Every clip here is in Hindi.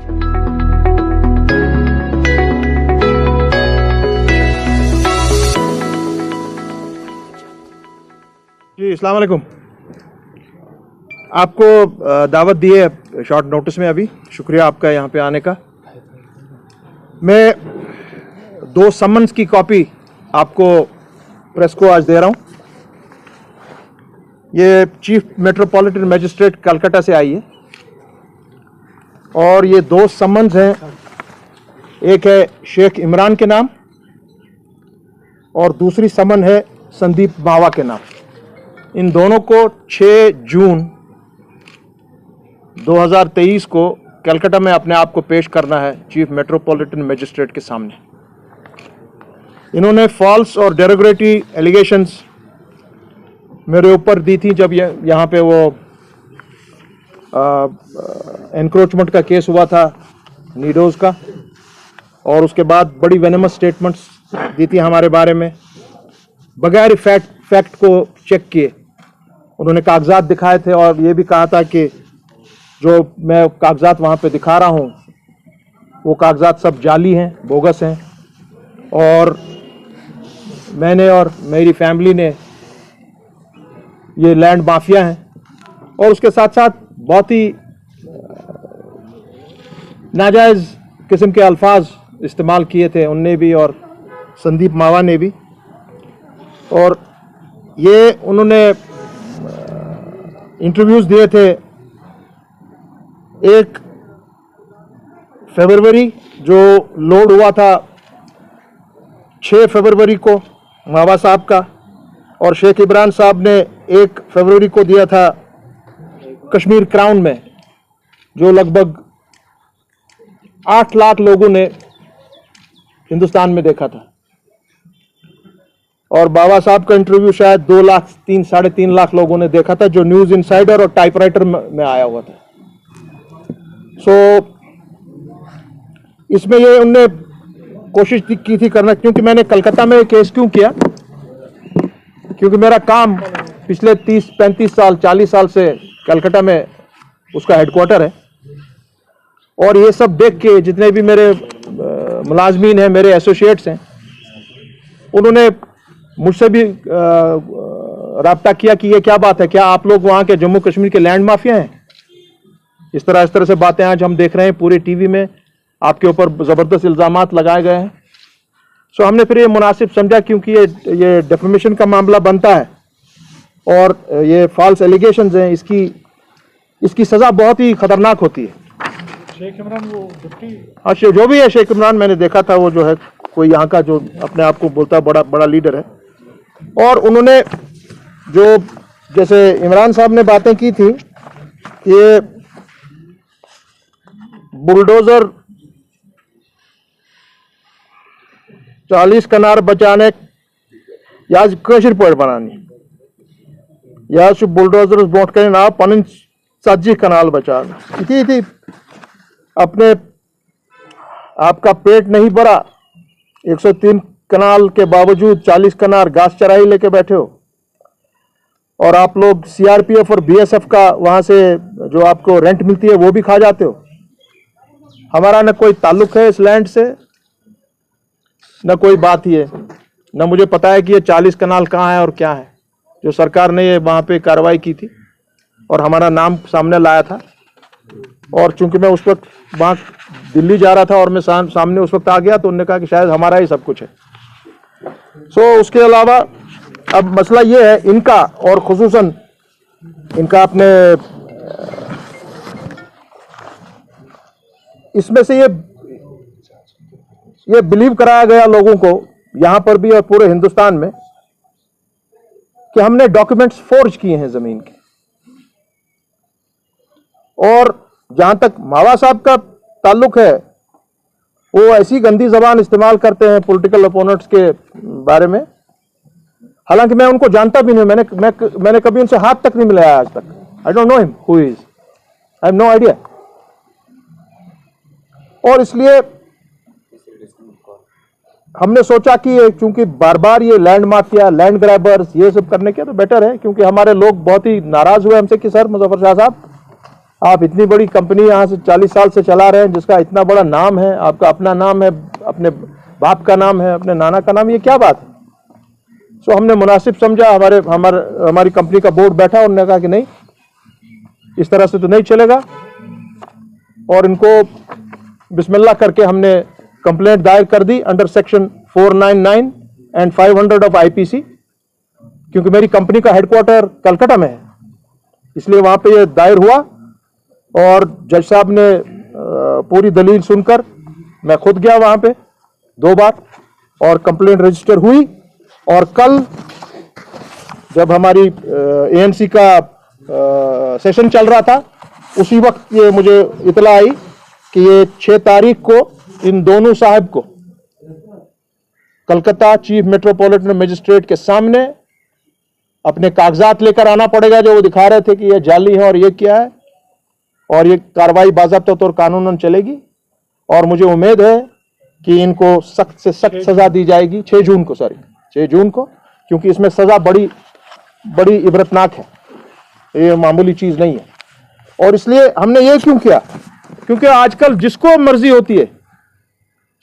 जी अस्सलाम वालेकुम। आपको दावत दी है शॉर्ट नोटिस में, अभी शुक्रिया आपका यहाँ पे आने का। मैं 2 समन्स की कॉपी आपको प्रेस को आज दे रहा हूँ। ये चीफ मेट्रोपॉलिटन मजिस्ट्रेट कलकत्ता से आई है और ये 2 समन्स हैं। एक है शेख इमरान के नाम और दूसरी समन है संदीप मावा के नाम। इन दोनों को 6 जून 2023 को कलकत्ता में अपने आप को पेश करना है चीफ मेट्रोपॉलिटन मजिस्ट्रेट के सामने। इन्होंने फॉल्स और डेरोगेटरी एलिगेशंस मेरे ऊपर दी थी जब यहाँ पे वो एनक्रोचमेंट का केस हुआ था नीडोज का, और उसके बाद बड़ी वेनमस स्टेटमेंट्स दी थी हमारे बारे में बगैर फैक्ट को चेक किए। उन्होंने कागजात दिखाए थे और ये भी कहा था कि जो मैं कागजात वहाँ पे दिखा रहा हूँ वो कागजात सब जाली हैं, बोगस हैं, और मैंने और मेरी फैमिली ने ये लैंड माफिया हैं। और उसके साथ साथ बहुत ही नाजायज़ किस्म के अल्फाज इस्तेमाल किए थे उनने भी और संदीप मावा ने भी। और ये उन्होंने इंटरव्यूज़ दिए थे 1 फरवरी जो लोड हुआ था 6 फरवरी को मावा साहब का, और शेख इमरान साहब ने 1 फरवरी को दिया था कश्मीर क्राउन में, जो लगभग 8 लाख लोगों ने हिंदुस्तान में देखा था। और बाबा साहब का इंटरव्यू शायद 2 लाख 3 साढ़े 3 लाख लोगों ने देखा था, जो न्यूज़ इनसाइडर और टाइपराइटर में आया हुआ था। सो इसमें ये उनने कोशिश की थी करना, क्योंकि मैंने कलकत्ता में केस क्यों किया, क्योंकि मेरा काम पिछले 30-35 साल 40 साल से कलकत्ता में उसका हेडक्वार्टर है। और ये सब देख के जितने भी मेरे मुलाजमीन हैं, मेरे एसोसिएट्स हैं, उन्होंने मुझसे भी राब्ता किया कि ये क्या बात है, क्या आप लोग वहाँ के जम्मू कश्मीर के लैंड माफिया हैं। इस तरह से बातें आज हम देख रहे हैं पूरे टीवी में, आपके ऊपर ज़बरदस्त इल्ज़ामात लगाए गए हैं। सो हमने फिर ये मुनासिब समझा, क्योंकि ये डिफेमेशन का मामला बनता है और ये फॉल्स एलिगेशंस हैं, इसकी सज़ा बहुत ही ख़तरनाक होती है। शेख इमरान वो हाँ, जो भी है शेख इमरान, मैंने देखा था वो जो है कोई यहाँ का जो अपने आप को बोलता है बड़ा लीडर है। और उन्होंने जो जैसे इमरान साहब ने बातें की थी कि बुलडोजर 40 कनार बचाने या कशर पॉइंट बनानी या बुलडोजर बोट करें ना पन 40 कनाल बचाना थी। अपने आपका पेट नहीं भरा, 103 कनाल के बावजूद 40 कनाल घास चराई लेके बैठे हो, और आप लोग सीआरपीएफ और बीएसएफ का वहां से जो आपको रेंट मिलती है वो भी खा जाते हो। हमारा न कोई ताल्लुक है इस लैंड से, न कोई बात ही है, न मुझे पता है कि ये 40 कनाल कहाँ है और क्या है। जो सरकार ने ये वहाँ पे कार्रवाई की थी और हमारा नाम सामने लाया था, और चूंकि मैं उस वक्त वहाँ दिल्ली जा रहा था और मैं सामने उस वक्त आ गया, तो उन्होंने कहा कि शायद हमारा ही सब कुछ है। सो उसके अलावा अब मसला ये है इनका, और खुसूसन इनका अपने इसमें से ये बिलीव कराया गया लोगों को यहाँ पर भी और पूरे हिंदुस्तान में कि हमने डॉक्यूमेंट्स फोर्ज किए हैं जमीन के। और जहां तक मावा साहब का ताल्लुक है, वो ऐसी गंदी जबान इस्तेमाल करते हैं पॉलिटिकल अपोनेंट्स के बारे में, हालांकि मैं उनको जानता भी नहीं। मैंने कभी उनसे हाथ तक नहीं मिलाया आज तक। I don't know him who is, I have no idea. और इसलिए हमने सोचा कि चूंकि बार बार ये लैंड माफिया, लैंड ग्रैबर्स ये सब करने के, तो बेटर है, क्योंकि हमारे लोग बहुत ही नाराज हुए हमसे कि सर मुजफ्फर शाह साहब आप इतनी बड़ी कंपनी यहाँ से 40 साल से चला रहे हैं, जिसका इतना बड़ा नाम है, आपका अपना नाम है, अपने बाप का नाम है, अपने नाना का नाम, ये क्या बात है? सो हमने मुनासिब समझा, हमारी कंपनी का बोर्ड बैठा, उन्होंने कहा कि नहीं, इस तरह से तो नहीं चलेगा, और इनको बिस्मिल्लाह करके हमने कंप्लेंट दायर कर दी under section 499 and 500 of IPC, क्योंकि मेरी कंपनी का हेडक्वार्टर कलकत्ता में है, इसलिए वहां पे ये दायर हुआ। और जज साहब ने पूरी दलील सुनकर, मैं खुद गया वहां पे 2 बार, और कंप्लेंट रजिस्टर हुई। और कल जब हमारी एएनसी का सेशन चल रहा था, उसी वक्त ये मुझे इतला आई कि ये 6 तारीख को इन दोनों साहब को कलकत्ता चीफ मेट्रोपॉलिटन मजिस्ट्रेट के सामने अपने कागजात लेकर आना पड़ेगा, जो वो दिखा रहे थे कि ये जाली है और ये क्या है, और ये कार्रवाई बाज़ाब्ता तौर कानूनन चलेगी। और मुझे उम्मीद है कि इनको सख्त से सख्त सजा दी जाएगी 6 जून को, क्योंकि इसमें सजा बड़ी इबरतनाक है, ये मामूली चीज नहीं है। और इसलिए हमने ये क्यों किया, क्योंकि आजकल जिसको मर्जी होती है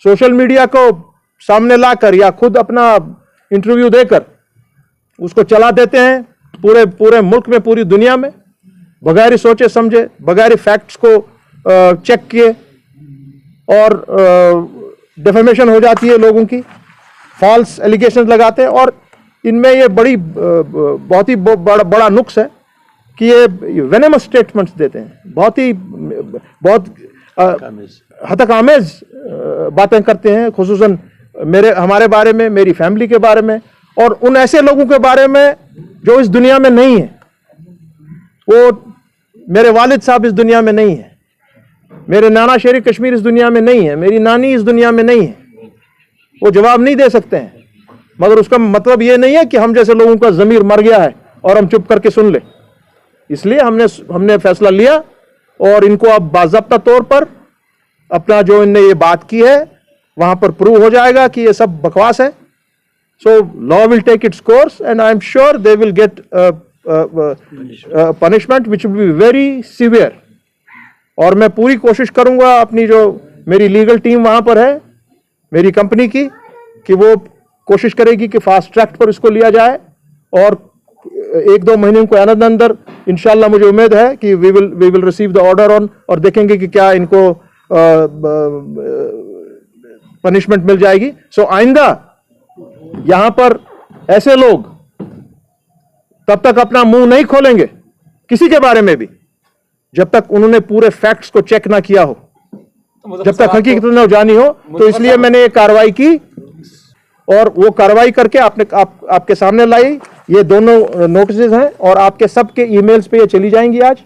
सोशल मीडिया को सामने लाकर या खुद अपना इंटरव्यू देकर उसको चला देते हैं पूरे मुल्क में, पूरी दुनिया में, बगैर सोचे समझे, बगैर फैक्ट्स को चेक किए, और डिफेमेशन हो जाती है लोगों की, फॉल्स एलिगेशंस लगाते हैं। और इनमें ये बहुत ही बड़ा नुक्स है कि ये वेनेमस स्टेटमेंट्स देते हैं, बहुत हतकामेज बातें करते हैं, खुसूसन हमारे बारे में, मेरी फैमिली के बारे में, और उन ऐसे लोगों के बारे में जो इस दुनिया में नहीं है। वो मेरे वालिद साहब इस दुनिया में नहीं है, मेरे नाना शेर कश्मीर इस दुनिया में नहीं है, मेरी नानी इस दुनिया में नहीं है, वो जवाब नहीं दे सकते हैं। मगर उसका मतलब ये नहीं है कि हम जैसे लोगों का ज़मीर मर गया है और हम चुप करके सुन ले। इसलिए हमने फैसला लिया, और इनको अब बाज़ाब्ता तौर पर अपना जो इनने ये बात की है वहां पर प्रूव हो जाएगा कि ये सब बकवास है। So law will take its course, and I am sure they will get punishment which will be very severe. और मैं पूरी कोशिश करूंगा, अपनी जो मेरी लीगल टीम वहां पर है मेरी कंपनी की, कि वो कोशिश करेगी कि फास्ट ट्रैक पर इसको लिया जाए, और 1-2 महीने को अंदर इंशाल्लाह मुझे उम्मीद है कि we will receive the order on, और देखेंगे कि क्या इनको पनिशमेंट मिल जाएगी। सो आइंदा यहां पर ऐसे लोग तब तक अपना मुंह नहीं खोलेंगे किसी के बारे में भी, जब तक उन्होंने पूरे फैक्ट्स को चेक ना किया हो, जब तक हकीकत न जानी हो। तो इसलिए मैंने ये कार्रवाई की, और वो कार्रवाई करके आपके सामने लाई। ये दोनों नोटिस हैं, और आपके सबके ईमेल्स पे ये चली जाएंगी आज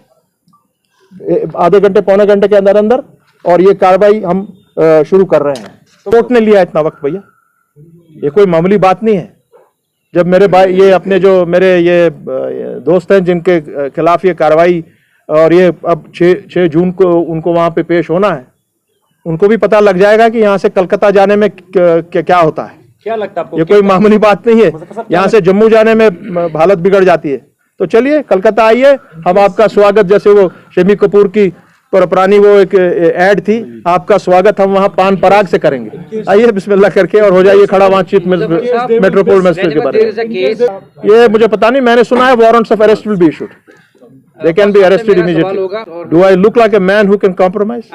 आधे घंटे पौने घंटे के अंदर, और ये कार्रवाई हम शुरू कर रहे हैं। कोर्ट ने लिया इतना वक्त भैया, ये कोई मामूली बात नहीं है। जब मेरे भाई ये अपने जो मेरे ये दोस्त हैं जिनके खिलाफ ये कार्रवाई, और ये अब 6 जून को उनको वहां पे पेश होना है, उनको भी पता लग जाएगा कि यहाँ से कलकत्ता जाने में क्या होता है। क्या लगता है आपको, ये कोई मामूली बात नहीं है, यहाँ से जम्मू जाने में हालत बिगड़ जाती है। तो चलिए कलकत्ता आइए, हम आपका स्वागत, जैसे वो शमी कपूर की पुरानी वो एक ऐड थी, आपका स्वागत हम वहाँ पान पराग से करेंगे। आइए बिस्मिल्लाह करके और हो जाइए खड़ा वहाँ चीफ मेट्रोपोल मजिस्ट्रेट के बारे में। ये मुझे पता नहीं, मैंने सुना है warrants of arrest will be issued, they can be arrested immediately. Do I look like a man who can compromise?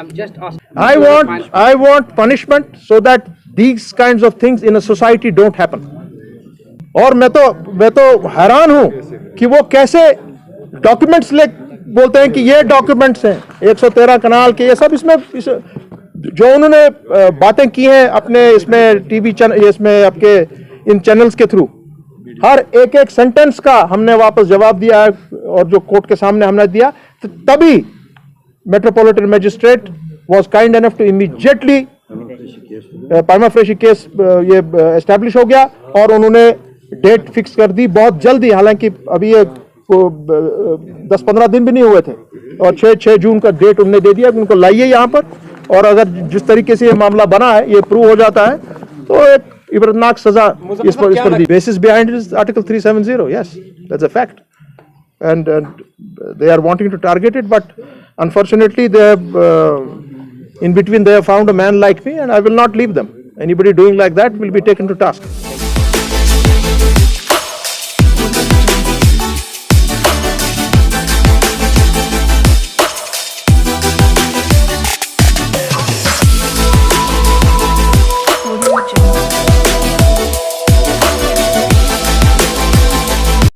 I want punishment so that these kinds of things in a society don't happen. और मैं तो हैरान हूं कि वो कैसे डॉक्यूमेंट्स बोलते हैं कि ये डॉक्यूमेंट्स हैं 113 कनाल के, ये सब इसमें जो उन्होंने बातें की हैं अपने इसमें टीवी चैनल, इसमें आपके इन चैनल्स के थ्रू, हर एक सेंटेंस का हमने वापस जवाब दिया है, और जो कोर्ट के सामने हमने दिया, तो तभी metropolitan magistrate was kind enough to immediately prima facie case ये एस्टैब्लिश हो गया, और उन्होंने डेट फिक्स कर दी बहुत जल्दी। हालांकि अभी ये 10-15 दिन भी नहीं हुए थे, और 6 जून का डेट उन्होंने दे दिया कि उनको लाइए यहाँ पर। और अगर जिस तरीके से ये मामला बना है, ये प्रूव हो जाता है, तो एक इबरतनाक सजा इस पर दी। Basis behind is article 370, yes, that's a fact, and they are wanting to target it, but Unfortunately, they have, in between they have found a man like me, and I will not leave them. Anybody doing like that will be taken to task.